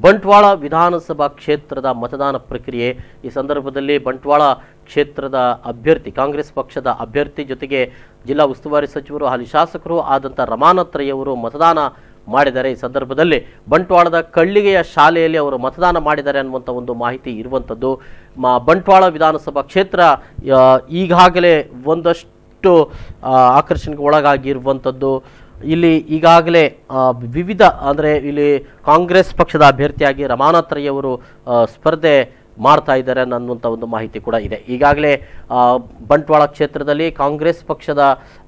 ಬಂಟ್ವಾಳ ವಿಧಾನಸಭಾ ಕ್ಷೇತ್ರದ ಮತದಾನ ಪ್ರಕ್ರಿಯೆ ಈ ಸಂದರ್ಭದಲ್ಲಿ ಬಂಟ್ವಾಳ ಕ್ಷೇತ್ರದ ಅಭ್ಯರ್ಥಿ ಕಾಂಗ್ರೆಸ್ ಪಕ್ಷದ ಅಭ್ಯರ್ಥಿ ಜೊತೆಗೆ ಜಿಲ್ಲಾ ಉಸ್ತುವಾರಿ ಸಚಿವರು ಹಾಲಿ ಶಾಸಕರು ಆದಂಥ ರಮಾನಾಥ್ ರೈ ಅವರು ಮತದಾನ ಮಾಡಿದ್ದಾರೆ। ಈ ಸಂದರ್ಭದಲ್ಲಿ ಬಂಟ್ವಾಳದ ಕಳ್ಳಿಗೆಯ ಶಾಲೆಯಲ್ಲಿ ಅವರು ಮತದಾನ ಮಾಡಿದ್ದಾರೆ ಅನ್ನುವಂಥ ಒಂದು ಮಾಹಿತಿ ಇರುವಂಥದ್ದು। ಬಂಟ್ವಾಳ ವಿಧಾನಸಭಾ ಕ್ಷೇತ್ರ ಈಗಾಗಲೇ ಒಂದಷ್ಟು ಆಕರ್ಷಣೆಗೆ ಒಳಗಾಗಿರುವಂಥದ್ದು। ಇಲ್ಲಿ ಈಗಾಗಲೇ ವಿವಿಧ ಅಂದರೆ ಇಲ್ಲಿ ಕಾಂಗ್ರೆಸ್ ಪಕ್ಷದ ಅಭ್ಯರ್ಥಿಯಾಗಿ ರಮಾನಾಥ್ ರೈ ಅವರು ಸ್ಪರ್ಧೆ ಮಾಡ್ತಾ ಇದ್ದಾರೆ ಅನ್ನುವಂಥ ಒಂದು ಮಾಹಿತಿ ಕೂಡ ಇದೆ। ಈಗಾಗಲೇ ಬಂಟ್ವಾಳ ಕ್ಷೇತ್ರದಲ್ಲಿ ಕಾಂಗ್ರೆಸ್ ಪಕ್ಷದ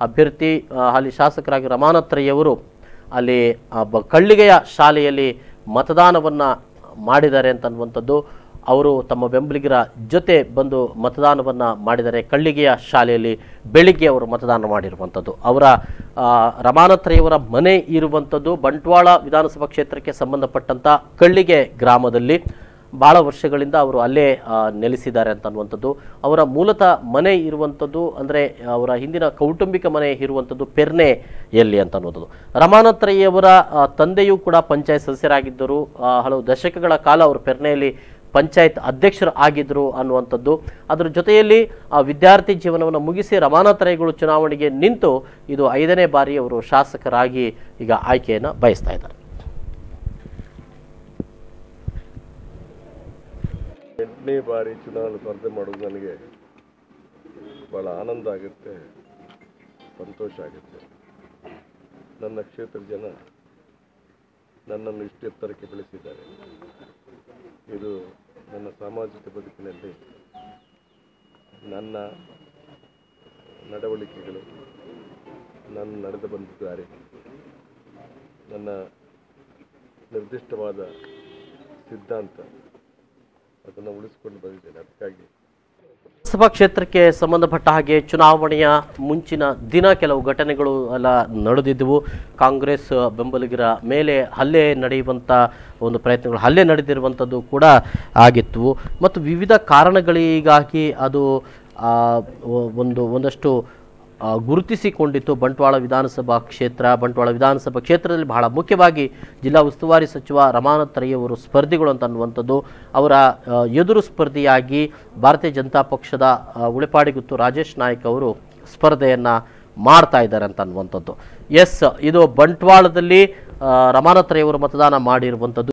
ಅಭ್ಯರ್ಥಿ ಹಾಲಿ ಶಾಸಕರಾಗಿ ರಮಾನಾಥ್ ರೈ ಅವರು ಅಲ್ಲಿ ಕಳ್ಳಿಗೆಯ ಶಾಲೆಯಲ್ಲಿ ಮತದಾನವನ್ನು ಮಾಡಿದ್ದಾರೆ ಅಂತನ್ನುವಂಥದ್ದು। ಅವರು ತಮ್ಮ ಬೆಂಬಲಿಗರ ಜೊತೆ ಬಂದು ಮತದಾನವನ್ನು ಮಾಡಿದ್ದಾರೆ। ಕಳ್ಳಿಗೆಯ ಶಾಲೆಯಲ್ಲಿ ಬೆಳಿಗ್ಗೆ ಅವರು ಮತದಾನ ಮಾಡಿರುವಂಥದ್ದು। ಅವರ ರಮಾನಾಥ್ ರೈ ಅವರ ಮನೆ ಇರುವಂಥದ್ದು ಬಂಟ್ವಾಳ ವಿಧಾನಸಭಾ ಕ್ಷೇತ್ರಕ್ಕೆ ಸಂಬಂಧಪಟ್ಟಂಥ ಕಳ್ಳಿಗೆ ಗ್ರಾಮದಲ್ಲಿ ಭಾಳ ವರ್ಷಗಳಿಂದ ಅವರು ಅಲ್ಲೇ ನೆಲೆಸಿದ್ದಾರೆ ಅಂತನ್ನುವಂಥದ್ದು। ಅವರ ಮೂಲತಃ ಮನೆ ಇರುವಂಥದ್ದು ಅಂದರೆ ಅವರ ಹಿಂದಿನ ಕೌಟುಂಬಿಕ ಮನೆ ಇರುವಂಥದ್ದು ಪೆರ್ನೆಯಲ್ಲಿ ಅಂತನ್ನುವಂಥದ್ದು। ರಮಾನಾಥ್ ರೈ ಅವರ ತಂದೆಯೂ ಕೂಡ ಪಂಚಾಯತ್ ಸದಸ್ಯರಾಗಿದ್ದರು, ಹಲವು ದಶಕಗಳ ಕಾಲ ಅವರು ಪೆರ್ನೆಯಲ್ಲಿ ಪಂಚಾಯತ್ ಅಧ್ಯಕ್ಷರು ಆಗಿದ್ದರು ಅನ್ನುವಂಥದ್ದು। ಅದರ ಜೊತೆಯಲ್ಲಿ ವಿದ್ಯಾರ್ಥಿ ಜೀವನವನ್ನು ಮುಗಿಸಿ ರಮಾನಾಥ್ ರೈಗಳು ಚುನಾವಣೆಗೆ ನಿಂತು ಇದು 5ನೇ ಬಾರಿ ಅವರು ಶಾಸಕರಾಗಿ ಈಗ ಆಯ್ಕೆಯನ್ನು ಬಯಸ್ತಾ ಇದ್ದಾರೆ। 8ನೇ ಬಾರಿ ಚುನಾವಣೆ ಸ್ಪರ್ಧೆ ಮಾಡೋದು ನನಗೆ ಭಾಳ ಆನಂದ ಆಗುತ್ತೆ, ಸಂತೋಷ ಆಗುತ್ತೆ। ನನ್ನ ಕ್ಷೇತ್ರದ ಜನ ನನ್ನನ್ನು ಇಷ್ಟು ಎತ್ತರಕ್ಕೆ ಬೆಳೆಸಿದ್ದಾರೆ। ಇದು ನನ್ನ ಸಾಮಾಜಿಕ ಬದುಕಿನಲ್ಲಿ ನನ್ನ ನಡವಳಿಕೆಗಳು, ನನ್ನ ನಡೆದು ಬಂದಿದ್ದಾರೆ, ನನ್ನ ನಿರ್ದಿಷ್ಟವಾದ ಸಿದ್ಧಾಂತ ಅದನ್ನು ಉಳಿಸಿಕೊಂಡು ಬಂದಿದ್ದೇನೆ। ಅದಕ್ಕಾಗಿ ಲೋಕಸಭಾ ಕ್ಷೇತ್ರಕ್ಕೆ ಸಂಬಂಧಪಟ್ಟ ಹಾಗೆ ಚುನಾವಣೆಯ ಮುಂಚಿನ ದಿನ ಕೆಲವು ಘಟನೆಗಳು ಎಲ್ಲ ನಡೆದಿದ್ದವು। ಕಾಂಗ್ರೆಸ್ ಬೆಂಬಲಿಗರ ಮೇಲೆ ಹಲ್ಲೆ ನಡೆಯುವಂಥ ಒಂದು ಪ್ರಯತ್ನಗಳು, ಹಲ್ಲೆ ನಡೆದಿರುವಂಥದ್ದು ಕೂಡ ಆಗಿತ್ತು ಮತ್ತು ವಿವಿಧ ಕಾರಣಗಳಿಗಾಗಿ ಅದು ಒಂದಷ್ಟು ಗುರುತಿಸಿಕೊಂಡಿತ್ತು ಬಂಟ್ವಾಳ ವಿಧಾನಸಭಾ ಕ್ಷೇತ್ರ। ಬಂಟ್ವಾಳ ವಿಧಾನಸಭಾ ಕ್ಷೇತ್ರದಲ್ಲಿ ಬಹಳ ಮುಖ್ಯವಾಗಿ ಜಿಲ್ಲಾ ಉಸ್ತುವಾರಿ ಸಚಿವ ರಮಾನಾಥ್ ರೈ ಅವರು ಸ್ಪರ್ಧಿಗಳು ಅಂತನ್ನುವಂಥದ್ದು। ಅವರ ಎದುರು ಸ್ಪರ್ಧಿಯಾಗಿ ಭಾರತೀಯ ಜನತಾ ಪಕ್ಷದ ಉಳಿಪಾಡಿಗುತ್ತು ರಾಜೇಶ್ ನಾಯ್ಕ್ ಅವರು ಸ್ಪರ್ಧೆಯನ್ನು ಮಾಡ್ತಾ ಇದ್ದಾರೆ ಅಂತನ್ನುವಂಥದ್ದು। ಎಸ್, ಇದು ಬಂಟ್ವಾಳದಲ್ಲಿ ರಮಾನಾಥ್ ರೈ ಅವರು ಮತದಾನ ಮಾಡಿರುವಂಥದ್ದು।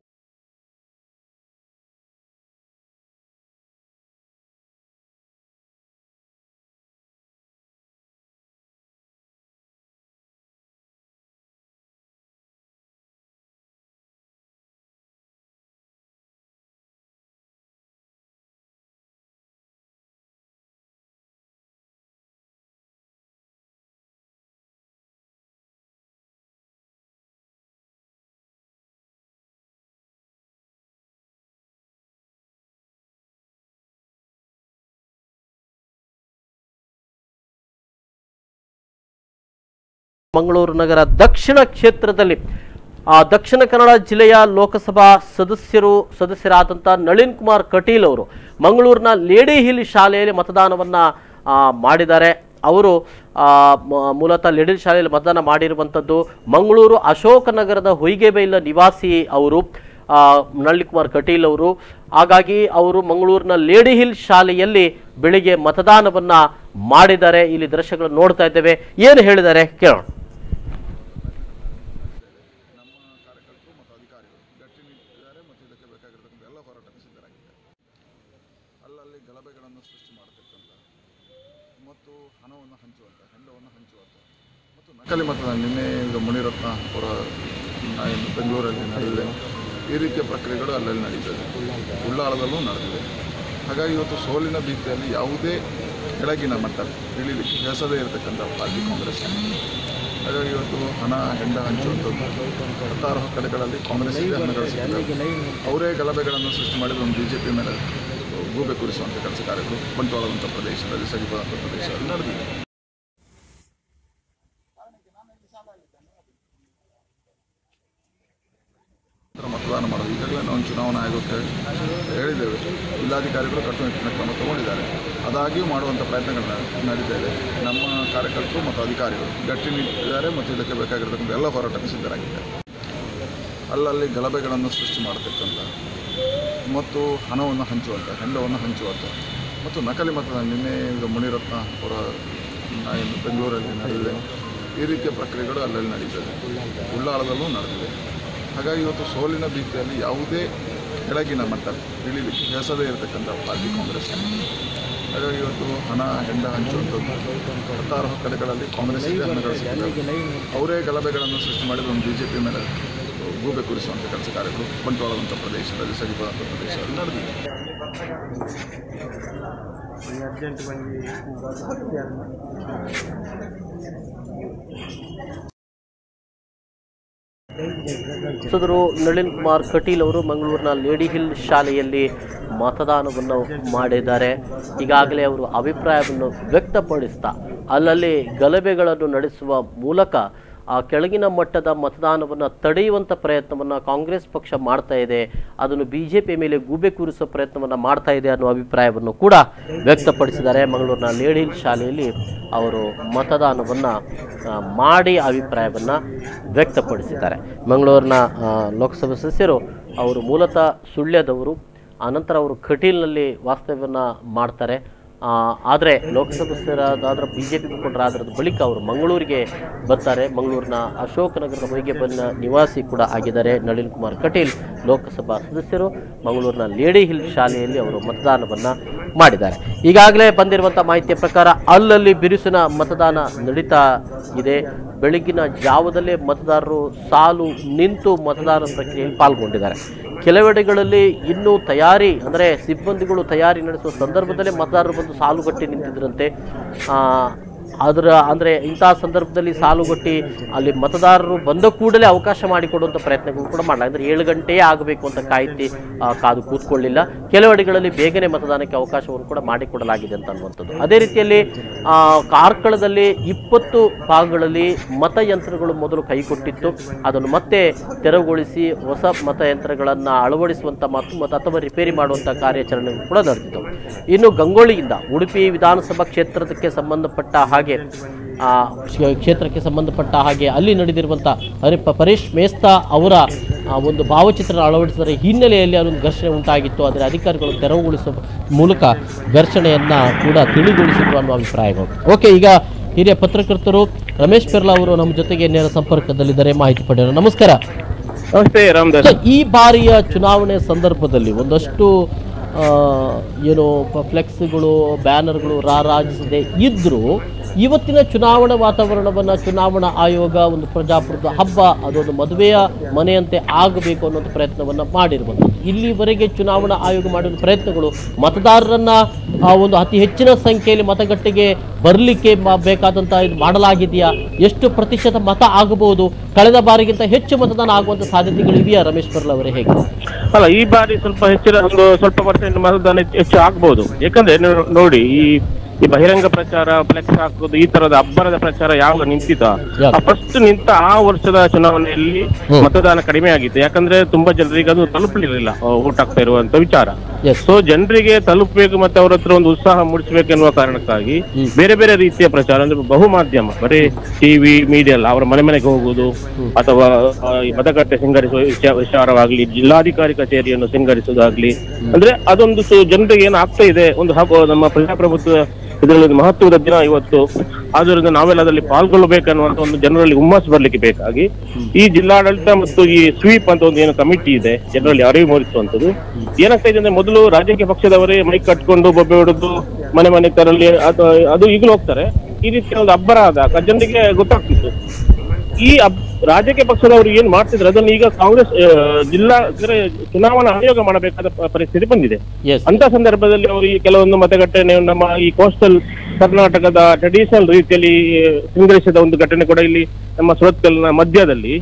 ಮಂಗಳೂರು ನಗರ ದಕ್ಷಿಣ ಕ್ಷೇತ್ರದಲ್ಲಿ ದಕ್ಷಿಣ ಕನ್ನಡ ಜಿಲ್ಲೆಯ ಲೋಕಸಭಾ ಸದಸ್ಯರಾದಂಥ ನಳಿನ್ ಕುಮಾರ್ ಕಟೀಲ್ ಅವರು ಮಂಗಳೂರಿನ ಲೇಡಿ ಹಿಲ್ ಶಾಲೆಯಲ್ಲಿ ಮತದಾನವನ್ನು ಮಾಡಿದ್ದಾರೆ। ಅವರು ಮೂಲತಃ ಲೇಡಿ ಹಿಲ್ ಶಾಲೆಯಲ್ಲಿ ಮತದಾನ ಮಾಡಿರುವಂಥದ್ದು। ಮಂಗಳೂರು ಅಶೋಕನಗರದ ಹೊಯ್ಗೆಬೈಲ ನಿವಾಸಿ ಅವರು ನಳಿನ್ ಕುಮಾರ್ ಕಟೀಲ್ ಅವರು, ಹಾಗಾಗಿ ಅವರು ಮಂಗಳೂರಿನ ಲೇಡಿ ಹಿಲ್ ಶಾಲೆಯಲ್ಲಿ ಬೆಳಿಗ್ಗೆ ಮತದಾನವನ್ನು ಮಾಡಿದ್ದಾರೆ। ಇಲ್ಲಿ ದೃಶ್ಯಗಳನ್ನು ನೋಡ್ತಾ ಇದ್ದೇವೆ, ಏನು ಹೇಳಿದ್ದಾರೆ ಕೇಳೋಣ। ಅಲ್ಲಲ್ಲಿ ಗಲಭೆಗಳನ್ನು ಸೃಷ್ಟಿ ಮಾಡತಕ್ಕಂಥ ಮತ್ತು ಹಣವನ್ನು ಹಂಚುವಂಥ ಮತ್ತು ನಕಲಿ ಮತದಾನ ನಿನ್ನೆ ಮುನಿರತ್ನ ಅವರ ಬೆಂಗಳೂರಲ್ಲಿ ನಡೆದಿದೆ। ಈ ರೀತಿಯ ಪ್ರಕ್ರಿಯೆಗಳು ಅಲ್ಲಲ್ಲಿ ನಡೀತದೆ, ಉಳ್ಳಾಳದಲ್ಲೂ ನಡೆದಿದೆ। ಹಾಗಾಗಿ ಇವತ್ತು ಸೋಲಿನ ಭೀತಿಯಲ್ಲಿ ಯಾವುದೇ ಕೆಳಗಿನ ಮಟ್ಟ ಇಳಿಲಿಕ್ಕೆ ಹೆಸದೇ ಇರತಕ್ಕಂಥ ಪಾರ್ಟಿ ಕಾಂಗ್ರೆಸ್। ಹಾಗಾಗಿ ಇವತ್ತು ಹಣ ಹೆಂಡ ಹಂಚುವಂಥದ್ದು 16 ಕಡೆಗಳಲ್ಲಿ ಕಾಂಗ್ರೆಸ್ ಹಣ ಗಳಿಸಿದ್ದಾರೆ। ಅವರೇ ಗಲಭೆಗಳನ್ನು ಸೃಷ್ಟಿ ಮಾಡಿದ ಒಂದು BJP ಮೇಲೆ ಗೂಬೆ ಕೂರಿಸುವಂಥ ಕೆಲಸ ಕಾರ್ಯಗಳು ಬಂಟ್ವಾಳದಂಥ ಪ್ರದೇಶದಲ್ಲಿ ಸರಿಪದಂಥ ಪ್ರದೇಶದಲ್ಲಿ ನಡೆದಿದೆ। ಮತದಾನ ಮಾಡೋದು ಈಗಾಗಲೇ ನಾವು ಚುನಾವಣಾ ಆಯೋಗಕ್ಕೆ ಹೇಳಿದ್ದೇವೆ, ಜಿಲ್ಲಾಧಿಕಾರಿಗಳು ಕಟ್ಟುನಿಟ್ಟಿನ ಕ್ರಮ ತಗೊಂಡಿದ್ದಾರೆ, ಅದಾಗಿಯೂ ಮಾಡುವಂಥ ಪ್ರಯತ್ನಗಳು ನಡೀತಾ ಇದೆ। ನಮ್ಮ ಕಾರ್ಯಕರ್ತರು ಮತ್ತು ಅಧಿಕಾರಿಗಳು ಗಟ್ಟಿ ನಿಂತಿದ್ದಾರೆ ಮತ್ತು ಇದಕ್ಕೆ ಬೇಕಾಗಿರತಕ್ಕಂಥ ಎಲ್ಲ ಹೋರಾಟಕ್ಕೆ ಸಿದ್ಧರಾಗಿದ್ದಾರೆ। ಅಲ್ಲಲ್ಲಿ ಗಲಭೆಗಳನ್ನು ಸೃಷ್ಟಿ ಮಾಡತಕ್ಕಂಥ ಮತ್ತು ಹಣವನ್ನು ಹಂಚುವಂಥ ಹೆಂಡವನ್ನು ಹಂಚುವಂಥ ಮತ್ತು ನಕಲಿ ಮತದಾನ ನಿನ್ನೆ ಈಗ ಮುನಿರತ್ನ ಅವರ ಬೆಂಗಳೂರಲ್ಲಿ ನಡೆದಿದೆ. ಈ ರೀತಿಯ ಪ್ರಕ್ರಿಯೆಗಳು ಅಲ್ಲಲ್ಲಿ ನಡೀತದೆ, ಉಳ್ಳಾಳದಲ್ಲೂ ನಡೆದಿದೆ. ಹಾಗಾಗಿ ಇವತ್ತು ಸೋಲಿನ ಭೀತಿಯಲ್ಲಿ ಯಾವುದೇ ಕೆಳಗಿನ ಮಟ್ಟ ಇಳಿಲಿಕ್ಕೆ ಹೆಸರೇ ಇರತಕ್ಕಂಥ ಪಾರ್ಟಿ ಕಾಂಗ್ರೆಸ್. ಹಾಗಾಗಿ ಇವತ್ತು ಹಣ ಹೆಂಡ ಹಂಚುವಂಥದ್ದು 16 ಕಡೆಗಳಲ್ಲಿ ಕಾಂಗ್ರೆಸ್ಗೆ ಹಣ ಗಳಿಸಿದ್ದಾರೆ. ಅವರೇ ಗಲಭೆಗಳನ್ನು ಸೃಷ್ಟಿ ಮಾಡಿದ ಒಂದು BJP ಮೇಲೆ ಗೂಬೆ ಕೂರಿಸುವಂಥ ಕೆಲಸ ಕಾರ್ಯಗಳು ಬಂಟ್ವಾಳದಂಥ ಪ್ರದೇಶದಲ್ಲಿ, ಸರಿಪದಂಥ ಪ್ರದೇಶದಲ್ಲಿ ನಡೆದಿದೆ. ಸಂಸದರು ನಳಿನ್ ಕುಮಾರ್ ಕಟೀಲ್ ಅವರು ಮಂಗಳೂರಿನ ಲೇಡಿ ಹಿಲ್ ಶಾಲೆಯಲ್ಲಿ ಮತದಾನವನ್ನು ಮಾಡಿದ್ದಾರೆ. ಈಗಾಗಲೇ ಅವರು ಅಭಿಪ್ರಾಯವನ್ನು ವ್ಯಕ್ತಪಡಿಸ್ತಾ ಅಲ್ಲಲ್ಲಿ ಗಲಭೆಗಳನ್ನು ನಡೆಸುವ ಮೂಲಕ ಆ ಕೆಳಗಿನ ಮಟ್ಟದ ಮತದಾನವನ್ನು ತಡೆಯುವಂಥ ಪ್ರಯತ್ನವನ್ನು ಕಾಂಗ್ರೆಸ್ ಪಕ್ಷ ಮಾಡ್ತಾ ಇದೆ, ಅದನ್ನು BJP ಮೇಲೆ ಗೂಬೆ ಕೂರಿಸುವ ಪ್ರಯತ್ನವನ್ನು ಮಾಡ್ತಾ ಇದೆ ಅನ್ನೋ ಅಭಿಪ್ರಾಯವನ್ನು ಕೂಡ ವ್ಯಕ್ತಪಡಿಸಿದ್ದಾರೆ. ಮಂಗಳೂರಿನ ಲೇಡಿ ಹಿಲ್ ಶಾಲೆಯಲ್ಲಿ ಅವರು ಮತದಾನವನ್ನು ಮಾಡಿ ಅಭಿಪ್ರಾಯವನ್ನು ವ್ಯಕ್ತಪಡಿಸಿದ್ದಾರೆ. ಮಂಗಳೂರಿನ ಲೋಕಸಭಾ ಸದಸ್ಯರು ಅವರು ಮೂಲತಃ ಸುಳ್ಯದವರು, ಆನಂತರ ಅವರು ಕಟೀಲ್ನಲ್ಲಿ ವಾಸ್ತವ್ಯವನ್ನು ಮಾಡ್ತಾರೆ. ಆದರೆ ಲೋಕಸಭಾ ಸದಸ್ಯರಾದ BJP ಮುಖಂಡರಾದ ಬಳಿಕ ಅವರು ಮಂಗಳೂರಿಗೆ ಬರ್ತಾರೆ. ಮಂಗಳೂರಿನ ಅಶೋಕನಗರದ ಹೊಯ್ಗೆಬನ್ನ ನಿವಾಸಿ ಕೂಡ ಆಗಿದ್ದಾರೆ ನಳಿನ್ ಕುಮಾರ್ ಕಟೀಲ್. ಲೋಕಸಭಾ ಸದಸ್ಯರು ಮಂಗಳೂರಿನ ಲೇಡಿ ಹಿಲ್ ಶಾಲೆಯಲ್ಲಿ ಅವರು ಮತದಾನವನ್ನು ಮಾಡಿದ್ದಾರೆ. ಈಗಾಗಲೇ ಬಂದಿರುವಂಥ ಮಾಹಿತಿಯ ಪ್ರಕಾರ ಅಲ್ಲಲ್ಲಿ ಬಿರುಸಿನ ಮತದಾನ ನಡೀತಾ ಇದೆ. ಬೆಳಗಿನ ಜಾವದಲ್ಲೇ ಮತದಾರರು ಸಾಲು ನಿಂತು ಮತದಾನ ಪ್ರಕ್ರಿಯೆಯಲ್ಲಿ ಪಾಲ್ಗೊಂಡಿದ್ದಾರೆ. ಕೆಲವೆಡೆಗಳಲ್ಲಿ ಇನ್ನೂ ತಯಾರಿ ಅಂದರೆ ಸಿಬ್ಬಂದಿಗಳು ತಯಾರಿ ನಡೆಸುವ ಸಂದರ್ಭದಲ್ಲೇ ಮತದಾರರು ಬಂದು ಸಾಲುಗಟ್ಟಿ ನಿಂತಿದ್ದರಂತೆ. ಅಂದರೆ ಇಂತಹ ಸಂದರ್ಭದಲ್ಲಿ ಸಾಲುಗಟ್ಟಿ ಅಲ್ಲಿ ಮತದಾರರು ಬಂದ ಕೂಡಲೇ ಅವಕಾಶ ಮಾಡಿಕೊಡುವಂಥ ಪ್ರಯತ್ನಗಳು ಕೂಡ ಮಾಡಲಾಗಿದೆ. ಅಂದರೆ 7 ಗಂಟೆಯೇ ಆಗಬೇಕು ಅಂತ ಕಾದು ಕೂತ್ಕೊಳ್ಳಿಲ್ಲ. ಕೆಲವೆಡೆಗಳಲ್ಲಿ ಬೇಗನೆ ಮತದಾನಕ್ಕೆ ಅವಕಾಶವನ್ನು ಕೂಡ ಮಾಡಿಕೊಡಲಾಗಿದೆ ಅಂತ ಅನ್ನುವಂಥದ್ದು. ಅದೇ ರೀತಿಯಲ್ಲಿ ಕಾರ್ಕಳದಲ್ಲಿ 20 ಭಾಗಗಳಲ್ಲಿ ಮತಯಂತ್ರಗಳು ಮೊದಲು ಕೈಕೊಟ್ಟಿತ್ತು, ಅದನ್ನು ಮತ್ತೆ ತೆರವುಗೊಳಿಸಿ ಹೊಸ ಮತಯಂತ್ರಗಳನ್ನು ಅಳವಡಿಸುವಂಥ ಮತ್ತು ಅಥವಾ ರಿಪೇರಿ ಮಾಡುವಂಥ ಕಾರ್ಯಾಚರಣೆಗಳು ಕೂಡ ನಡೆದಿತ್ತು. ಇನ್ನು ಗಂಗೊಳ್ಳಿಯಿಂದ ಉಡುಪಿ ವಿಧಾನಸಭಾ ಕ್ಷೇತ್ರಕ್ಕೆ ಸಂಬಂಧಪಟ್ಟ ಹಾಗೆ ಅಲ್ಲಿ ನಡೆದಿರುವಂಥ ಪರೇಶ್ ಮೇಸ್ತಾ ಅವರ ಒಂದು ಭಾವಚಿತ್ರ ಅಳವಡಿಸಿದ ಹಿನ್ನೆಲೆಯಲ್ಲಿ ಅದೊಂದು ಘರ್ಷಣೆ ಉಂಟಾಗಿತ್ತು. ಆದರೆ ಅಧಿಕಾರಿಗಳು ತೆರವುಗೊಳಿಸುವ ಮೂಲಕ ಘರ್ಷಣೆಯನ್ನು ಕೂಡ ತಿಳಿಗೊಳಿಸಿದ್ರು ಅನ್ನುವ ಅಭಿಪ್ರಾಯಗಳು. ಓಕೆ, ಈಗ ಹಿರಿಯ ಪತ್ರಕರ್ತರು ರಮೇಶ್ ಪೆರ್ಲಾ ಅವರು ನಮ್ಮ ಜೊತೆಗೆ ನೇರ ಸಂಪರ್ಕದಲ್ಲಿದ್ದಾರೆ, ಮಾಹಿತಿ ಪಡೆಯೋಣ. ನಮಸ್ಕಾರ. ನಮಸ್ತೆ ರಾಮದಾಸ್. ಈ ಬಾರಿಯ ಚುನಾವಣೆ ಸಂದರ್ಭದಲ್ಲಿ ಒಂದಷ್ಟು ಫ್ಲೆಕ್ಸ್ಗಳು, ಬ್ಯಾನರ್ಗಳು ರಾರಾಜಿಸದೆ ಇದ್ದರೂ ಇವತ್ತಿನ ಚುನಾವಣಾ ವಾತಾವರಣವನ್ನು ಚುನಾವಣಾ ಆಯೋಗ ಒಂದು ಪ್ರಜಾಪ್ರಭುತ್ವ ಹಬ್ಬ, ಅದೊಂದು ಮದುವೆಯ ಮನೆಯಂತೆ ಆಗಬೇಕು ಅನ್ನೋದು ಪ್ರಯತ್ನವನ್ನು ಮಾಡಿರುವಂಥದ್ದು. ಇಲ್ಲಿವರೆಗೆ ಚುನಾವಣಾ ಆಯೋಗ ಮಾಡಿದ ಪ್ರಯತ್ನಗಳು ಮತದಾರರನ್ನ ಒಂದು ಅತಿ ಹೆಚ್ಚಿನ ಸಂಖ್ಯೆಯಲ್ಲಿ ಮತಗಟ್ಟೆಗೆ ಬರಲಿಕ್ಕೆ ಬೇಕಾದಂಥ ಇದು ಮಾಡಲಾಗಿದೆಯಾ? ಎಷ್ಟು ಪ್ರತಿಶತ ಮತ ಆಗಬಹುದು? ಕಳೆದ ಬಾರಿಗಿಂತ ಹೆಚ್ಚು ಮತದಾನ ಆಗುವಂಥ ಸಾಧ್ಯತೆಗಳು ಇದೆಯಾ? ರಮೇಶ್ ಪೆರ್ಲಾ ಅವರೇ, ಹೇಗೆ? ಅಲ್ಲ, ಈ ಬಾರಿ ಸ್ವಲ್ಪ ಪರ್ಸೆಂಟ್ ಮತದಾನ ಹೆಚ್ಚು ಆಗ್ಬಹುದು. ಯಾಕಂದ್ರೆ ನೋಡಿ, ಈ ಬಹಿರಂಗ ಪ್ರಚಾರ, ಫ್ಲೆಕ್ಸ್ ಹಾಕೋದು, ಈ ತರದ ಅಬ್ಬರದ ಪ್ರಚಾರ ಯಾವಾಗ ನಿಂತಿದ್ದ ಫಸ್ಟ್ ನಿಂತ ಆ ವರ್ಷದ ಚುನಾವಣೆಯಲ್ಲಿ ಮತದಾನ ಕಡಿಮೆ ಆಗಿತ್ತು. ಯಾಕಂದ್ರೆ ತುಂಬಾ ಜನರಿಗೆ ಅದು ತಲುಪಲಿರಲಿಲ್ಲ ವೋಟ್ ಆಗ್ತಾ ಇರುವಂತ ವಿಚಾರ. ಸೊ ಜನರಿಗೆ ತಲುಪಬೇಕು ಮತ್ತೆ ಅವ್ರ ಹತ್ರ ಒಂದು ಉತ್ಸಾಹ ಮೂಡಿಸಬೇಕೆನ್ನುವ ಕಾರಣಕ್ಕಾಗಿ ಬೇರೆ ಬೇರೆ ರೀತಿಯ ಪ್ರಚಾರ, ಅಂದ್ರೆ ಬಹುಮಾಧ್ಯಮ, ಬರೀ ಟಿವಿ ಮೀಡಿಯಾ ಅಲ್ಲ, ಅವರ ಮನೆಗೆ ಹೋಗುವುದು ಅಥವಾ ಮತಗಟ್ಟೆ ಸಿಂಗರಿಸುವ ವಿಚಾರವಾಗ್ಲಿ, ಜಿಲ್ಲಾಧಿಕಾರಿ ಕಚೇರಿಯನ್ನು ಸಿಂಗರಿಸುವುದಾಗ್ಲಿ, ಅಂದ್ರೆ ಅದೊಂದು ಜನರಿಗೆ ಏನು ಆಗ್ತಾ ಇದೆ, ಒಂದು ನಮ್ಮ ಪ್ರಜಾಪ್ರಭುತ್ವ ಇದರಲ್ಲಿ ಮಹತ್ವದ ದಿನ ಇವತ್ತು. ಆದ್ದರಿಂದ ನಾವೆಲ್ಲ ಅದರಲ್ಲಿ ಪಾಲ್ಗೊಳ್ಳಬೇಕನ್ನುವಂತ ಒಂದು ಜನರಲ್ಲಿ ಹುಮ್ಮಸ್ಸು ಬರ್ಲಿಕ್ಕೆ ಬೇಕಾಗಿ ಈ ಜಿಲ್ಲಾಡಳಿತ ಮತ್ತು ಈ ಸ್ವೀಪ್ ಅಂತ ಒಂದು ಏನು ಕಮಿಟಿ ಇದೆ, ಜನರಲ್ಲಿ ಅರಿವು ಮೂಡಿಸುವಂತದ್ದು. ಏನಾಗ್ತಾ ಇದೆ ಅಂದ್ರೆ, ಮೊದಲು ರಾಜಕೀಯ ಪಕ್ಷದವರೇ ಮೈಕ್ ಕಟ್ಕೊಂಡು ಬೊಬ್ಬೆ ಹೊಡೆದು ಮನೆ ತರಲಿ ಅದು ಈಗಲೂ ಹೋಗ್ತಾರೆ. ಈ ರೀತಿಯ ಒಂದು ಅಬ್ಬರ ಆದಾಗ ಜನರಿಗೆ ಗೊತ್ತಾಗ್ತಿತ್ತು. ಈ ರಾಜಕೀಯ ಪಕ್ಷದವರು ಏನ್ ಮಾಡ್ತಿದ್ರು ಅದನ್ನು ಈಗ ಕಾಂಗ್ರೆಸ್ ಜಿಲ್ಲಾ ಚುನಾವಣಾ ಆಯೋಗ ಮಾಡಬೇಕಾದ ಪರಿಸ್ಥಿತಿ ಬಂದಿದೆ. ಅಂತ ಸಂದರ್ಭದಲ್ಲಿ ಅವರು ಈ ಕೆಲವೊಂದು ಮತಗಟ್ಟೆ ನಮ್ಮ ಈ ಕೋಸ್ಟಲ್ ಕರ್ನಾಟಕದ ಟ್ರೆಡಿಷನಲ್ ರೀತಿಯಲ್ಲಿ ಸಿಂಗರಿಸಿದ ಒಂದು ಘಟನೆ ಕೂಡ ಇಲ್ಲಿ ನಮ್ಮ ಸುರತ್ಕಲ್ನ ಮಧ್ಯದಲ್ಲಿ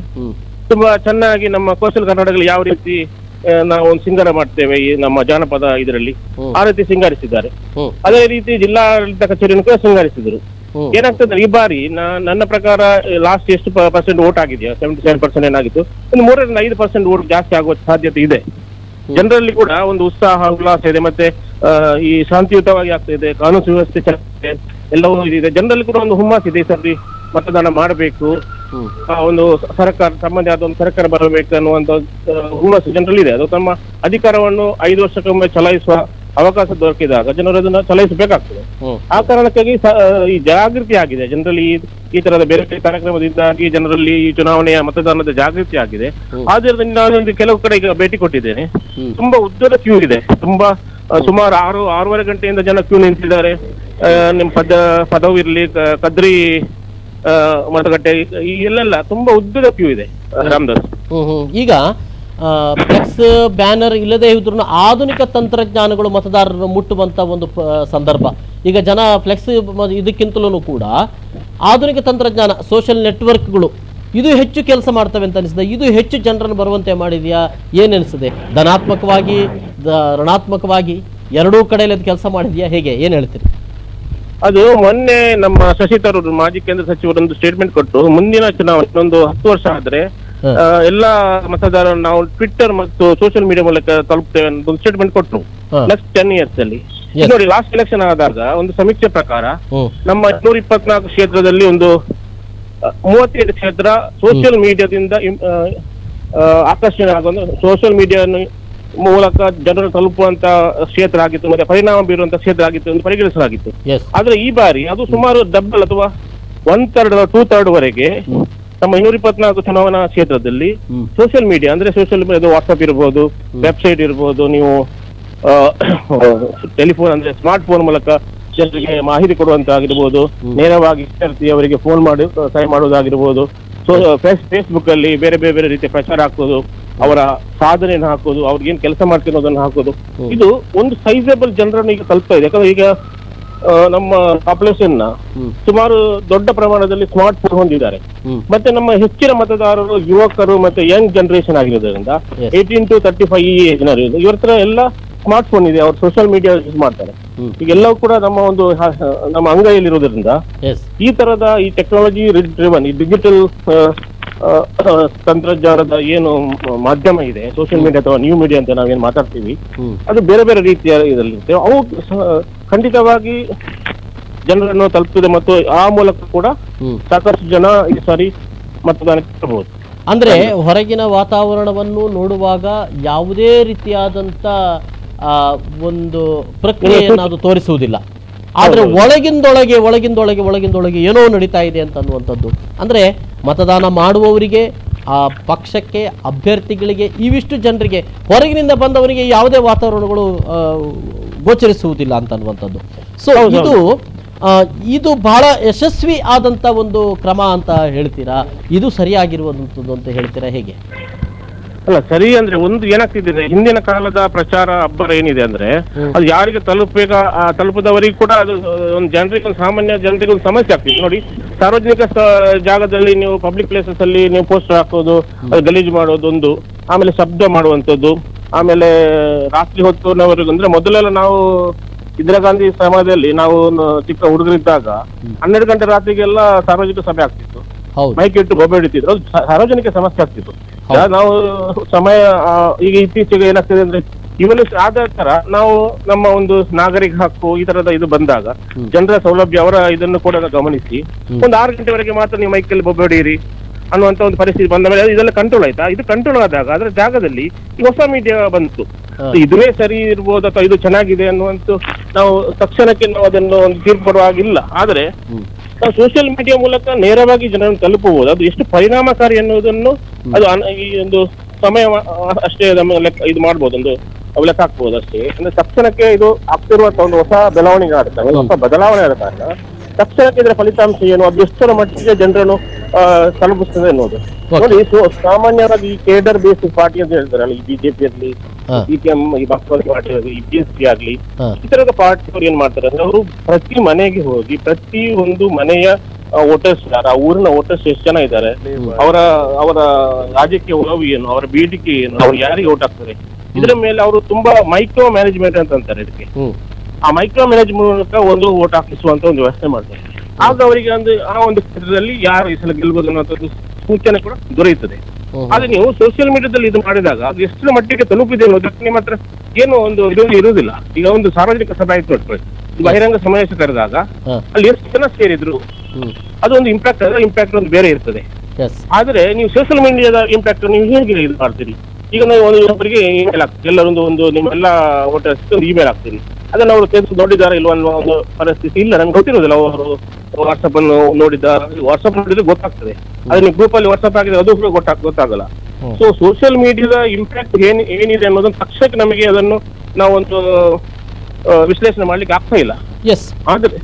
ತುಂಬಾ ಚೆನ್ನಾಗಿ ನಮ್ಮ ಕೋಸ್ಟಲ್ ಕರ್ನಾಟಕದಲ್ಲಿ ಯಾವ ರೀತಿ ನಾವು ಒಂದು ಸಿಂಗಾರ ಮಾಡ್ತೇವೆ ಈ ನಮ್ಮ ಜಾನಪದ ಇದರಲ್ಲಿ ಆ ರೀತಿ ಸಿಂಗಾರಿಸಿದ್ದಾರೆ. ಅದೇ ರೀತಿ ಜಿಲ್ಲಾಡಳಿತ ಕಚೇರಿಯನ್ನು ಕೂಡ ಸಿಂಗಾರಿಸಿದ್ರು. ಏನಾಗ್ತದೆ ಈ ಬಾರಿ ನನ್ನ ಪ್ರಕಾರ ಲಾಸ್ಟ್ ಎಷ್ಟು ಪರ್ಸೆಂಟ್ ವೋಟ್ ಆಗಿದೆಯಾ, 77% ಏನಾಗಿತ್ತು, ಇನ್ನು 3-5% ವೋಟ್ ಜಾಸ್ತಿ ಆಗುವ ಸಾಧ್ಯತೆ ಇದೆ. ಜನರಲ್ಲಿ ಕೂಡ ಒಂದು ಉತ್ಸಾಹ ಉಲ್ಲಾಸ ಇದೆ, ಮತ್ತೆ ಈ ಶಾಂತಿಯುತವಾಗಿ ಆಗ್ತಾ ಇದೆ, ಕಾನೂನು ಸುವ್ಯವಸ್ಥೆ ಚೆನ್ನಾಗಿದೆ, ಎಲ್ಲವೂ ಇದೆ. ಜನರಲ್ಲಿ ಕೂಡ ಒಂದು ಹುಮ್ಮಸ್ ಇದೆ, ಈ ಸರ್ತಿ ಮತದಾನ ಮಾಡಬೇಕು ಒಂದು ಸರ್ಕಾರ ತಮ್ಮದೇ ಆದ ಒಂದು ಸರ್ಕಾರ ಬರಬೇಕು ಅನ್ನುವಂತ ಹುಮ್ಮಸ್ಸು ಜನರಲ್ಲಿ ಇದೆ. ಅದು ತಮ್ಮ ಅಧಿಕಾರವನ್ನು 5 ವರ್ಷಕ್ಕೊಮ್ಮೆ ಚಲಾಯಿಸುವ ಅವಕಾಶ ದೊರಕಿದಾಗ ಜನರು ಅದನ್ನ ಚಲಾಯಿಸಬೇಕಾಗ್ತದೆ. ಆ ಕಾರಣಕ್ಕಾಗಿ ಈ ಜಾಗೃತಿ ಆಗಿದೆ ಜನರಲ್ಲಿ. ಈ ತರದ ಬೇರೆ ಬೇರೆ ಕಾರ್ಯಕ್ರಮದಿಂದಾಗಿ ಜನರಲ್ಲಿ ಈ ಚುನಾವಣೆಯ ಮತದಾನದ ಜಾಗೃತಿ ಆಗಿದೆ. ಆದ್ದರಿಂದ ನಾನು ಕೆಲವು ಕಡೆ ಈಗ ಭೇಟಿ ಕೊಟ್ಟಿದ್ದೇನೆ. ತುಂಬಾ ಉದ್ದದ ಕ್ಯೂ ಇದೆ. ತುಂಬಾ ಸುಮಾರು 6-6:30 ಗಂಟೆಯಿಂದ ಜನ ಕ್ಯೂ ನಿಂತಿದ್ದಾರೆ. ನಿಮ್ ಪದವು ಇರ್ಲಿ, ಕದ್ರಿ ಮತಗಟ್ಟೆ, ಈ ಎಲ್ಲೆಲ್ಲ ತುಂಬಾ ಉದ್ದದ ಕ್ಯೂ ಇದೆ. ರಾಮದಾಸ್, ಈಗ ಫ್ಲೆಕ್ಸ್ ಬ್ಯಾನರ್ ಇಲ್ಲದೆ ಇದ್ರೂ ಆಧುನಿಕ ತಂತ್ರಜ್ಞಾನಗಳು ಮತದಾರರನ್ನು ಮುಟ್ಟುವಂತ ಒಂದು ಸಂದರ್ಭ. ಈಗ ಜನ ಫ್ಲೆಕ್ಸ್ ಇದಕ್ಕಿಂತಲೂ ಕೂಡ ಆಧುನಿಕ ತಂತ್ರಜ್ಞಾನ, ಸೋಷಿಯಲ್ ನೆಟ್ವರ್ಕ್ಗಳು ಇದು ಹೆಚ್ಚು ಕೆಲಸ ಮಾಡ್ತವೆ ಅಂತ ಅನಿಸ್ತದೆ. ಇದು ಹೆಚ್ಚು ಜನರನ್ನು ಬರುವಂತೆ ಮಾಡಿದೆಯಾ? ಏನೆನಿಸ್ತದೆ? ಧನಾತ್ಮಕವಾಗಿ ಋಣಾತ್ಮಕವಾಗಿ ಎರಡೂ ಕಡೆಯಲ್ಲಿ ಅದು ಕೆಲಸ ಮಾಡಿದೆಯಾ? ಹೇಗೆ, ಏನ್ ಹೇಳ್ತೀರಿ? ಅದು ಮೊನ್ನೆ ನಮ್ಮ ಶಶಿ ತರೂರ್ ಮಾಜಿ ಕೇಂದ್ರ ಸಚಿವರೊಂದು ಸ್ಟೇಟ್ಮೆಂಟ್ ಕೊಟ್ಟು, ಮುಂದಿನ ಚುನಾವಣೆ ಒಂದು 10 ವರ್ಷ ಆದ್ರೆ ಎಲ್ಲಾ ಮತದಾರರನ್ನು ನಾವು ಟ್ವಿಟ್ಟರ್ ಮತ್ತು ಸೋಷಿಯಲ್ ಮೀಡಿಯಾ ಮೂಲಕ ತಲುಪ್ತೇವೆ ಅಂತ ಒಂದು ಸ್ಟೇಟ್ಮೆಂಟ್ ಕೊಟ್ಟರು. ನೆಕ್ಸ್ಟ್ 10 years ಅಲ್ಲಿ ನೋಡಿ, ಲಾಸ್ಟ್ ಎಲೆಕ್ಷನ್ ಆದಾಗ ಒಂದು ಸಮೀಕ್ಷೆ ಪ್ರಕಾರ ನಮ್ಮ 224 ಕ್ಷೇತ್ರದಲ್ಲಿ ಒಂದು 35 ಕ್ಷೇತ್ರ ಸೋಷಿಯಲ್ ಮೀಡಿಯಾದಿಂದ ಆಕರ್ಷಣೆ ಆಗುವ, ಸೋಷಿಯಲ್ ಮೀಡಿಯಾ ಮೂಲಕ ಜನರು ತಲುಪುವಂತ ಕ್ಷೇತ್ರ ಆಗಿತ್ತು, ಮತ್ತೆ ಪರಿಣಾಮ ಬೀರುವಂತ ಕ್ಷೇತ್ರ ಆಗಿತ್ತು ಎಂದು ಪರಿಗಣಿಸಲಾಗಿತ್ತು. ಆದ್ರೆ ಈ ಬಾರಿ ಅದು ಸುಮಾರು ಡಬಲ್ ಅಥವಾ 1/3 2/3 ವರೆಗೆ ನಮ್ಮ 224 ಚುನಾವಣಾ ಕ್ಷೇತ್ರದಲ್ಲಿ ಸೋಷಿಯಲ್ ಮೀಡಿಯಾ ಅಂದ್ರೆ ಸೋಷಿಯಲ್ ಮೀಡಿಯಾ, ವಾಟ್ಸ್ಆಪ್ ಇರ್ಬೋದು, ವೆಬ್ಸೈಟ್ ಇರ್ಬೋದು, ನೀವು ಟೆಲಿಫೋನ್ ಅಂದ್ರೆ ಸ್ಮಾರ್ಟ್ ಫೋನ್ ಮೂಲಕ ಜನರಿಗೆ ಮಾಹಿತಿ ಕೊಡುವಂತಾಗಿರ್ಬೋದು, ನೇರವಾಗಿ ವಿದ್ಯಾರ್ಥಿಯವರಿಗೆ ಫೋನ್ ಮಾಡಿ ಸಹಾಯ ಮಾಡುವುದಾಗಿರ್ಬೋದು, ಫೇಸ್ಬುಕ್ ಅಲ್ಲಿ ಬೇರೆ ಬೇರೆ ಬೇರೆ ರೀತಿಯ ಪ್ರಚಾರ ಹಾಕೋದು, ಅವರ ಸಾಧನೆಯನ್ನು ಹಾಕೋದು, ಅವ್ರಿಗೆ ಏನ್ ಕೆಲಸ ಮಾಡ್ತಿರೋದನ್ನ ಹಾಕೋದು, ಇದು ಒಂದು ಸೈಜಬಲ್ ಜನರನ್ನು ಈಗ ತಲುಪ್ತಾ ಇದೆ. ಯಾಕಂದ್ರೆ ಈಗ ನಮ್ಮ ಪಾಪ್ಯುಲೇಷನ್ ನ ಸುಮಾರು ದೊಡ್ಡ ಪ್ರಮಾಣದಲ್ಲಿ ಸ್ಮಾರ್ಟ್ ಫೋನ್ ಹೊಂದಿದ್ದಾರೆ. ಮತ್ತೆ ನಮ್ಮ ಹೆಚ್ಚಿನ ಮತದಾರರು ಯುವಕರು ಮತ್ತೆ ಯಂಗ್ ಜನರೇಷನ್ ಆಗಿರೋದ್ರಿಂದ 18 to 35 ಈ ಜನರು ಇವ್ರ ಹತ್ರ ಎಲ್ಲ ಸ್ಮಾರ್ಟ್ ಫೋನ್ ಇದೆ. ಅವ್ರು ಸೋಷಿಯಲ್ ಮೀಡಿಯಾ ಯೂಸ್ ಮಾಡ್ತಾರೆ. ಈಗೆಲ್ಲವೂ ಕೂಡ ನಮ್ಮ ಅಂಗೈಯಲ್ಲಿರೋದ್ರಿಂದ ಈ ತರದ ಈ ಟೆಕ್ನಾಲಜಿ ಡ್ರಿವನ್, ಈ ಡಿಜಿಟಲ್ ತಂತ್ರಜ್ಞಾನದ ಏನು ಮಾಧ್ಯಮ ಇದೆ, ಸೋಷಿಯಲ್ ಮೀಡಿಯಾ ಅಥವಾ ನ್ಯೂ ಮೀಡಿಯಾ ಅಂತ ನಾವೇನ್ ಮಾತಾಡ್ತೀವಿ, ಅದು ಬೇರೆ ಬೇರೆ ರೀತಿಯ ಇದರಲ್ಲಿರುತ್ತೆ. ಅವು ಖಂಡಿತವಾಗಿ ಜನರನ್ನು ತಲುಪಿದೆ ಮತ್ತು ಆ ಮೂಲಕ ಕೂಡ ಸಾಕಷ್ಟು ಜನ ಈ ಸಾರಿ ಮತದಾನಕ್ಕೆ ಬರಬಹುದು. ಅಂದ್ರೆ ಹೊರಗಿನ ವಾತಾವರಣವನ್ನು ನೋಡುವಾಗ ಯಾವುದೇ ರೀತಿಯಾದಂತ ಒಂದು ಪ್ರಕ್ರಿಯೆಯನ್ನು ಅದು ತೋರಿಸುವುದಿಲ್ಲ. ಆದ್ರೆ ಒಳಗಿಂದೊಳಗೆ ಏನೋ ನಡೀತಾ ಇದೆ ಅಂತ ಅನ್ನುವಂಥದ್ದು. ಅಂದ್ರೆ ಮತದಾನ ಮಾಡುವವರಿಗೆ, ಆ ಪಕ್ಷಕ್ಕೆ, ಅಭ್ಯರ್ಥಿಗಳಿಗೆ, ಇವಿಷ್ಟು ಜನರಿಗೆ, ಹೊರಗಿನಿಂದ ಬಂದವರಿಗೆ ಯಾವುದೇ ವಾತಾವರಣಗಳು ಗೋಚರಿಸುವುದಿಲ್ಲ ಅಂತ ಅನ್ನುವಂಥದ್ದು. ಸೊ ಇದು ಬಹಳ ಯಶಸ್ವಿ ಆದಂತ ಒಂದು ಕ್ರಮ ಅಂತ ಹೇಳ್ತೀರಾ? ಇದು ಸರಿಯಾಗಿರುವಂಥದ್ದು ಅಂತ ಹೇಳ್ತೀರಾ? ಹೇಗೆ? ಅಲ್ಲ, ಸರಿ ಅಂದ್ರೆ ಒಂದು ಏನಾಗ್ತಿದೆ, ಹಿಂದಿನ ಕಾಲದ ಪ್ರಚಾರ ಅಬ್ಬರ ಏನಿದೆ ಅಂದ್ರೆ ಅದು ಯಾರಿಗೆ ತಲುಪದವರಿಗೆ ಕೂಡ ಅದು ಒಂದು ಜನರಿಗೆ, ಒಂದು ಸಾಮಾನ್ಯ ಜನರಿಗೆ ಒಂದು ಸಮಸ್ಯೆ ಆಗ್ತಿತ್ತು. ನೋಡಿ, ಸಾರ್ವಜನಿಕ ಜಾಗದಲ್ಲಿ ನೀವು ಪಬ್ಲಿಕ್ ಪ್ಲೇಸಸ್ ಅಲ್ಲಿ ನೀವು ಪೋಸ್ಟರ್ ಹಾಕೋದು, ಅದು ಗಲೀಜು ಮಾಡೋದು ಒಂದು, ಆಮೇಲೆ ಶಬ್ದ ಮಾಡುವಂಥದ್ದು, ಆಮೇಲೆ ರಾತ್ರಿ ಹೊತ್ತಿನವರೆಗೂ ಅಂದ್ರೆ ಮೊದಲೆಲ್ಲ ನಾವು ಇಂದಿರಾ ಗಾಂಧಿ ಸಮಯದಲ್ಲಿ ನಾವು ಚಿಕ್ಕ ಹುಡುಗರಿದ್ದಾಗ 12 ಗಂಟೆ ರಾತ್ರಿಗೆಲ್ಲ ಸಾರ್ವಜನಿಕ ಸಭೆ ಆಗ್ತಿತ್ತು, ಮೈಕ್ ಇಟ್ಟು ಬೊಬ್ಬೆ ಹಿಡಿತಿದ್ರು, ಅದು ಸಾರ್ವಜನಿಕ ಸಮಸ್ಯೆ ಆಗ್ತಿತ್ತು. ನಾವು ಸಮಯ ಈಗ ಇತ್ತೀಚೆಗೆ ಏನಾಗ್ತದೆ ಅಂದ್ರೆ ಇವನು ಆದ ತರ ನಾವು ನಮ್ಮ ಒಂದು ನಾಗರಿಕ ಹಕ್ಕು ಈ ತರದ ಇದು ಬಂದಾಗ ಜನರ ಸೌಲಭ್ಯ ಅವರ ಇದನ್ನು ಕೂಡ ಗಮನಿಸಿ ಒಂದು 6 ಗಂಟೆವರೆಗೆ ಮಾತ್ರ ನೀವು ಮೈಕಲ್ಲಿ ಬೊಬ್ಬೆ ಹೊಡೆಯಿರಿ ಅನ್ನುವಂತ ಒಂದು ಪರಿಸ್ಥಿತಿ ಬಂದ ಮೇಲೆ ಇದೆಲ್ಲ ಕಂಟ್ರೋಲ್ ಆಯ್ತಾ. ಇದು ಕಂಟ್ರೋಲ್ ಆದಾಗ ಅದರ ಜಾಗದಲ್ಲಿ ಈ ಹೊಸ ಮೀಡಿಯಾ ಬಂತು. ಇದುವೇ ಸರಿ ಇರ್ಬೋದು ಅಥವಾ ಇದು ಚೆನ್ನಾಗಿದೆ ಅನ್ನುವಂತ ನಾವು ತಕ್ಷಣಕ್ಕೆ ನಾವು ಅದನ್ನು ಒಂದು ತೀರ್ಪು ಕೊಡುವಾಗಿಲ್ಲ. ಆದ್ರೆ ನಾವು ಸೋಷಿಯಲ್ ಮೀಡಿಯಾ ಮೂಲಕ ನೇರವಾಗಿ ಜನರನ್ನು ತಲುಪಬಹುದು. ಅದು ಎಷ್ಟು ಪರಿಣಾಮಕಾರಿ ಅನ್ನೋದನ್ನು ಅದು ಈ ಒಂದು ಸಮಯ ಅಷ್ಟೇ ಇದು ಮಾಡ್ಬೋದು, ಒಂದು ಲೆಕ್ಕ ಹಾಕ್ಬೋದು ಅಷ್ಟೇ. ಅಂದ್ರೆ ತಕ್ಷಣಕ್ಕೆ ಇದು ಆಗ್ತಿರುವಂತ ಒಂದು ಹೊಸ ಬೆಳವಣಿಗೆ ಆಗುತ್ತೆ, ಹೊಸ ಬದಲಾವಣೆ ಆದ ಕಾರಣ ತಕ್ಷಣಕ್ಕೆ ಇದರ ಫಲಿತಾಂಶ ಏನು, ಅದು ಎಷ್ಟರ ಮಟ್ಟಿಗೆ ಜನರನ್ನು ತಲುಪಿಸ್ತದೆ ಅನ್ನೋದು ನೋಡಿ. ಸಾಮಾನ್ಯವಾಗಿ ಈ ಕೇಡರ್ ಬೇಸ್ಡ್ ಪಾರ್ಟಿ ಅಂತ ಹೇಳ್ತಾರೆ, ಈ ಬಿಜೆಪಿ ಆಗ್ಲಿ, ಸಿಪಿಎಂ, ಈ ಬಾಕ್ಸ್ ಪಾರ್ಟಿ ಆಗಲಿ, ಈ ಬಿಎಸ್ಪಿ ಆಗ್ಲಿ, ಈ ತರದ ಪಾರ್ಟಿ ಅವ್ರು ಏನ್ ಮಾಡ್ತಾರೆ ಅಂದ್ರೆ ಅವರು ಪ್ರತಿ ಮನೆಗೆ ಹೋಗಿ ಪ್ರತಿ ಒಂದು ಮನೆಯ ವೋಟರ್ಸ್ ಯಾರು, ಆ ಊರಿನ ವೋಟರ್ಸ್ ಎಷ್ಟು ಜನ ಇದ್ದಾರೆ, ಅವರ ರಾಜಕೀಯ ಒಲವು ಏನು, ಅವರ ಬೇಡಿಕೆ ಏನು, ಅವ್ರು ಯಾರಿಗೆ ವೋಟ್ ಹಾಕ್ತಾರೆ, ಇದರ ಮೇಲೆ ಅವರು ತುಂಬಾ ಮೈಕ್ರೋ ಮ್ಯಾನೇಜ್ಮೆಂಟ್ ಅಂತ ಅಂತಾರೆ ಇದಕ್ಕೆ. ಆ ಮೈಕ್ರೋ ಮ್ಯಾನೇಜ್ ಮೂಲಕ ಒಂದು ವೋಟ್ ಹಾಕಿಸುವಂತ ಒಂದು ವ್ಯವಸ್ಥೆ ಮಾಡ್ತಾರೆ. ಆಗ ಅವರಿಗೆ ಆ ಒಂದು ಕ್ಷೇತ್ರದಲ್ಲಿ ಯಾರು ಈ ಸಲ ಗೆಲ್ಬಹುದು ಅನ್ನುವಂಥದ್ದು ಸೂಚನೆ ಕೂಡ ದೊರೆಯುತ್ತದೆ. ಆದ್ರೆ ನೀವು ಸೋಷಿಯಲ್ ಮೀಡಿಯಾದಲ್ಲಿ ಇದು ಮಾಡಿದಾಗ ಅದು ಎಷ್ಟು ಮಟ್ಟಿಗೆ ತಲುಪಿದೆ ಅನ್ನೋದಕ್ಕೆ ನಿಮ್ಮ ಹತ್ರ ಏನು ಒಂದು ಇರುವುದಿಲ್ಲ. ಈಗ ಒಂದು ಸಾರ್ವಜನಿಕ ಸಭೆ ಆಯ್ತು ನೋಡ್ಕೊಳ್ಳಿ, ಬಹಿರಂಗ ಸಮಾವೇಶ ಕರೆದಾಗ ಅಲ್ಲಿ ಎಷ್ಟು ಜನ ಸೇರಿದ್ರು, ಅದೊಂದು ಇಂಪ್ಯಾಕ್ಟ್ ಒಂದು ಬೇರೆ ಇರ್ತದೆ. ಎಸ್ ಆದ್ರೆ ನೀವು ಸೋಷಿಯಲ್ ಮೀಡಿಯಾದ ಇಂಪ್ಯಾಕ್ಟ್ ನೀವು ಹೇಗೆ ಇದು ಮಾಡ್ತೀರಿ? ಈಗ ನಾವು ಒಬ್ಬರಿಗೆ ಇಮೇಲ್ ಹಾಕ್ತೀವಿ, ಎಲ್ಲರೊಂದು ನಿಮ್ಮೆಲ್ಲ ವೋಟರ್ಸ್ ಒಂದು ಇಮೇಲ್ ಹಾಕ್ತೀರಿ, ಅದನ್ನ ಅವರು ತೆಗೆದು ನೋಡಿದಾರ ಇಲ್ವ ಅನ್ನೋ ಒಂದು ಪರಿಸ್ಥಿತಿ ಇಲ್ಲ, ನಂಗೆ ಗೊತ್ತಿರೋದಿಲ್ಲ. ಅವರು ವಾಟ್ಸಪ್ ಅನ್ನು ನೋಡಿದ್ದಾರೆ, ವಾಟ್ಸಪ್ ನೋಡಿದ್ರೆ ಗೊತ್ತಾಗ್ತದೆ. ಅದೇ ನೀವು ಗ್ರೂಪ್ ಅಲ್ಲಿ ವಾಟ್ಸಪ್ ಹಾಕಿದ್ರೆ ಅದು ಕೂಡ ಗೊತ್ತಾಗಲ್ಲ. ಸೊ ಸೋಷಿಯಲ್ ಮೀಡಿಯಾದ ಇಂಪ್ಯಾಕ್ಟ್ ಏನಿದೆ ಅನ್ನೋದನ್ನ ತಕ್ಷಣಕ್ಕೆ ನಮಗೆ ಅದನ್ನು ನಾವೊಂದು ವಿಶ್ಲೇಷಣೆ ಮಾಡ್ಲಿಕ್ಕೆ ಆಗ್ತಾ ಇಲ್ಲ. ಎಸ್, ಆದ್ರೆ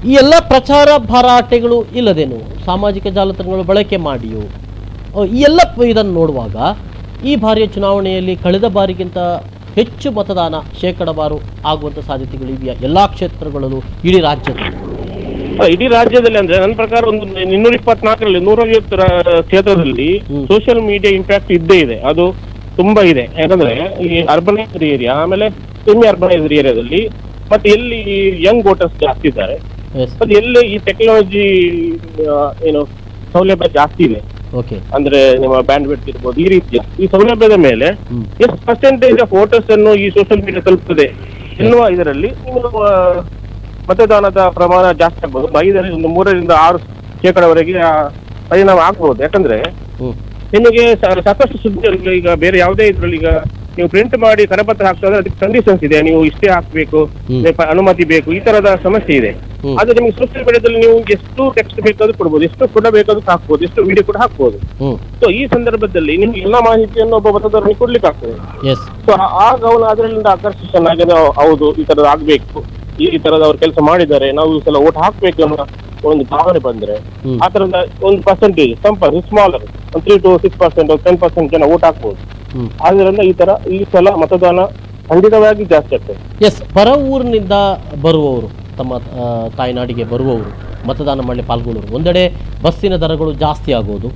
ಈ ಎಲ್ಲ ಪ್ರಚಾರ ಭರಾಟೆಗಳು ಇಲ್ಲದೇನು ಸಾಮಾಜಿಕ ಜಾಲತಾಣಗಳು ಬಳಕೆ ಮಾಡಿಯೋ ಈ ಎಲ್ಲ ಇದನ್ನು ನೋಡುವಾಗ ಈ ಬಾರಿಯ ಚುನಾವಣೆಯಲ್ಲಿ ಕಳೆದ ಬಾರಿಗಿಂತ ಹೆಚ್ಚು ಮತದಾನ ಶೇಕಡಾವಾರು ಆಗುವಂಥ ಸಾಧ್ಯತೆಗಳು ಇವೆಯಾ ಎಲ್ಲ ಕ್ಷೇತ್ರಗಳಲ್ಲೂ ಇಡೀ ರಾಜ್ಯದಲ್ಲಿ? ಇಡೀ ರಾಜ್ಯದಲ್ಲಿ ಅಂದ್ರೆ ನನ್ನ ಪ್ರಕಾರ ಒಂದು 224ರಲ್ಲಿ 150 ಕ್ಷೇತ್ರದಲ್ಲಿ ಸೋಷಿಯಲ್ ಮೀಡಿಯಾ ಇಂಪ್ಯಾಕ್ಟ್ ಇದ್ದೇ ಇದೆ. ಅದು ತುಂಬಾ ಇದೆ. ಯಾಕಂದ್ರೆ ಈ ಅರ್ಬನೈಸ್ಡ್ ಏರಿಯಾ, ಆಮೇಲೆ ಸೆಮಿ ಅರ್ಬನೈಸ್ಡ್ ಏರಿಯಾದಲ್ಲಿ, ಮತ್ತೆ ಎಲ್ಲಿ ಯಂಗ್ ವೋಟರ್ಸ್ ಜಾಸ್ತಿ ಇದ್ದಾರೆ, ಮತ್ತೆ ಎಲ್ಲಿ ಈ ಟೆಕ್ನಾಲಜಿ ಏನು ಸೌಲಭ್ಯ ಜಾಸ್ತಿ ಇದೆ, ಅಂದ್ರೆ ನಿಮ್ಮ ಬ್ಯಾಂಡ್ ವಿಡ್ತ್ ಇರ್ಬೋದು, ಈ ರೀತಿಯ ಈ ಸೌಲಭ್ಯದ ಮೇಲೆ ಎಷ್ಟು ಪರ್ಸೆಂಟೇಜ್ ಆಫ್ ವೋಟರ್ಸ್ ಅನ್ನು ಈ ಸೋಷಿಯಲ್ ಮೀಡಿಯಾ ತಲುಪುತ್ತದೆ ಎನ್ನುವ ಇದರಲ್ಲಿ ಮತದಾನದ ಪ್ರಮಾಣ ಜಾಸ್ತಿ ಆಗ್ಬೋದು. 5ರಿಂದ 3ರಿಂದ 6% ಪರಿಣಾಮ ಆಗ್ಬಹುದು. ಯಾಕಂದ್ರೆ ನಿಮಗೆ ಸಾಕಷ್ಟು ಸುದ್ದಿ ಈಗ ಬೇರೆ ಯಾವುದೇ ಇದ್ರಲ್ಲಿ ಈಗ ನೀವು ಪ್ರಿಂಟ್ ಮಾಡಿ ಕರಪತ್ರ ಹಾಕ್ತಾರೆ, ಅದಕ್ಕೆ ಕಂಡೀಷನ್ಸ್ ಇದೆ, ನೀವು ಇಷ್ಟೇ ಹಾಕ್ಬೇಕು, ಅನುಮತಿ ಬೇಕು, ಈ ತರದ ಸಮಸ್ಯೆ ಇದೆ. ಆದ್ರೆ ನಿಮ್ಗೆ ಸೋಷಿಯಲ್ ಮೀಡಿಯಾದಲ್ಲಿ ನೀವು ಎಷ್ಟು ಟೆಕ್ಸ್ಟ್ ಬೇಕಾದ್ರೂ ಕೊಡ್ಬೋದು, ಎಷ್ಟು ಕೂಡ ಬೇಕಾದ್ರೂ ಹಾಕ್ಬೋದು, ಎಷ್ಟು ವಿಡಿಯೋ ಕೂಡ ಹಾಕ್ಬೋದು. ಸೊ ಈ ಸಂದರ್ಭದಲ್ಲಿ ನಿಮ್ಗೆ ಎಲ್ಲಾ ಮಾಹಿತಿಯನ್ನು ಒಬ್ಬ ಮತದಾರನಿಗೆ ಕೊಡ್ಲಿಕ್ಕೆ ಆಗ್ತದೆ. ಸೊ ಆಗ ಅವನು ಅದರಿಂದ ಆಕರ್ಷಿತ ಆಗಿ ಹೌದು ಈ ತರದ ಆಗ್ಬೇಕು, ಈ ತರದ ಅವ್ರು ಕೆಲಸ ಮಾಡಿದ್ದಾರೆ, ನಾವು ಈ ಸಲ ಓಟ್ ಹಾಕ್ಬೇಕು ಅನ್ನೋ ಒಂದು ಭಾವನೆ ಬಂದ್ರೆ ಆ ತರದ ಒಂದು ಪರ್ಸೆಂಟೇಜ್ ಸ್ಮಾಲರ್ 3 to 6% 10% ಜನ ಓಟ್ ಹಾಕ್ಬೋದು. ಆದ್ರಿಂದ ಈ ಸಲ ಮತದಾನ ಖಂಡಿತವಾಗಿ ಜಾಸ್ತಿ ಆಗ್ತದೆ. ಎಸ್, ಹೊರ ಊರಿನಿಂದ ಬರುವವರು, ತಮ್ಮ ತಾಯ್ನಾಡಿಗೆ ಬರುವವರು ಮತದಾನ ಮಾಡಲಿ ಪಾಲ್ಗೊಳ್ಳುವರು, ಒಂದೆಡೆ ಬಸ್ಸಿನ ದರಗಳು ಜಾಸ್ತಿ ಆಗೋದು,